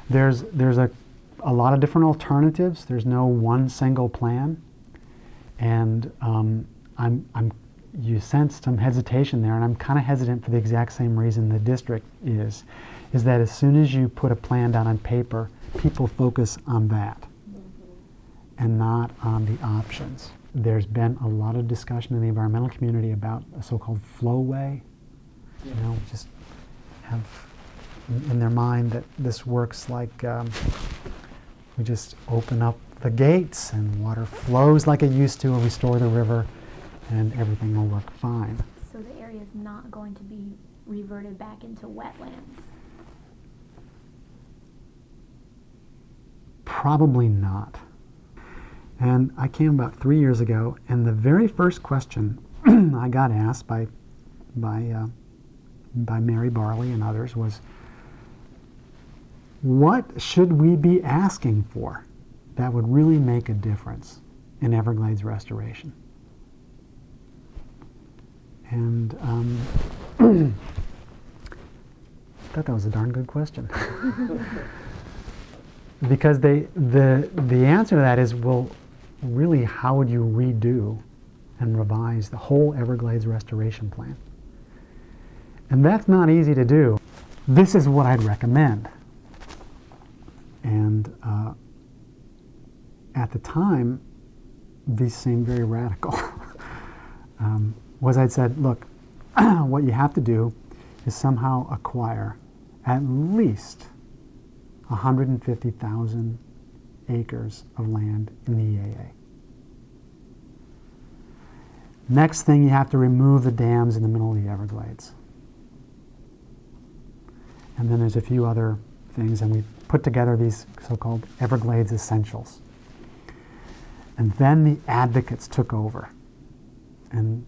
There's a lot of different alternatives. There's no one single plan, and you sense some hesitation there, and I'm kind of hesitant for the exact same reason the district is that as soon as you put a plan down on paper, people focus on that and not on the options. There's been a lot of discussion in the environmental community about a so-called flowway. You know, just have in their mind that this works like we just open up the gates and water flows like it used to, or restore the river, and everything will work fine. So the area is not going to be reverted back into wetlands? Probably not. And I came about 3 years ago, and the very first question I got asked by Mary Barley and others was, what should we be asking for that would really make a difference in Everglades restoration? And I thought that was a darn good question. Because the answer to that is, well, really, how would you redo and revise the whole Everglades restoration plan? And that's not easy to do. This is what I'd recommend. And at the time, these seemed very radical. Was I'd said, look, what you have to do is somehow acquire at least 150,000 acres of land in the EAA. Next thing, you have to remove the dams in the middle of the Everglades. And then there's a few other things, and we put together these so-called Everglades Essentials. And then the advocates took over. And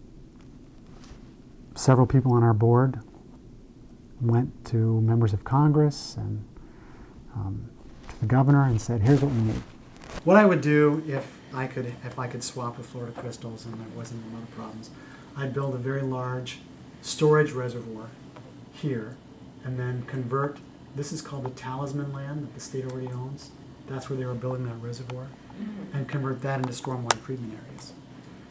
several people on our board went to members of Congress and to the governor and said, here's what we need. What I would do if I could swap with Florida crystals and there wasn't any other problems, I'd build a very large storage reservoir here and then convert, this is called the Talisman land that the state already owns. That's where they were building that reservoir, and convert that into stormwater treatment areas.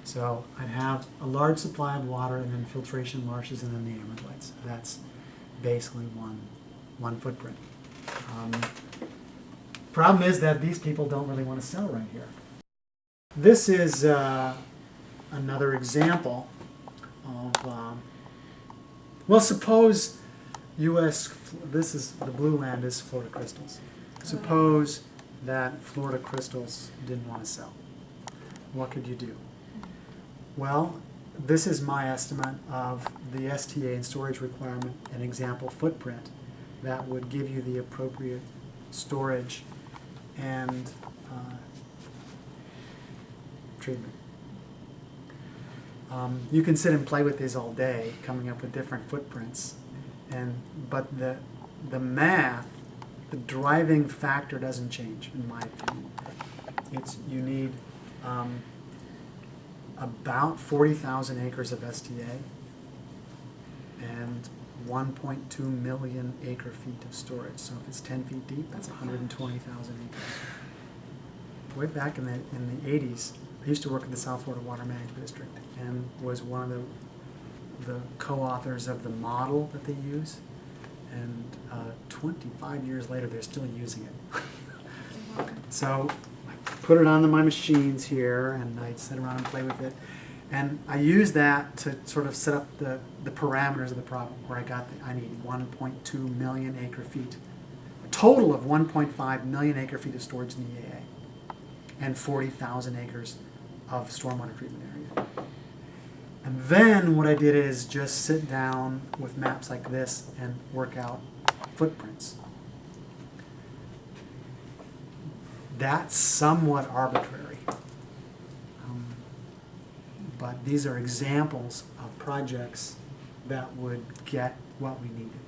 So I'd have a large supply of water and then filtration marshes and then the Everglades. That's basically one footprint. Problem is that these people don't really want to sell right here. This is another example of, well, suppose this is, the blue land is Florida crystals. Suppose that Florida crystals didn't want to sell. What could you do? Well, this is my estimate of the STA and storage requirement and example footprint that would give you the appropriate storage and treatment. You can sit and play with these all day, coming up with different footprints, but the math, the driving factor doesn't change, in my opinion. You need about 40,000 acres of STA and 1.2 million acre feet of storage. So if it's 10 feet deep, that's 120,000 acres. Way back in the 80s, I used to work at the South Florida Water Management District and was one of the co-authors of the model that they use. And 25 years later, they're still using it. So I put it onto my machines here, and I sit around and play with it. And I use that to sort of set up the parameters of the problem, where I need 1.2 million acre feet, a total of 1.5 million acre feet of storage in the EAA, and 40,000 acres of stormwater treatment area. And then what I did is just sit down with maps like this and work out footprints. That's somewhat arbitrary. But these are examples of projects that would get what we needed.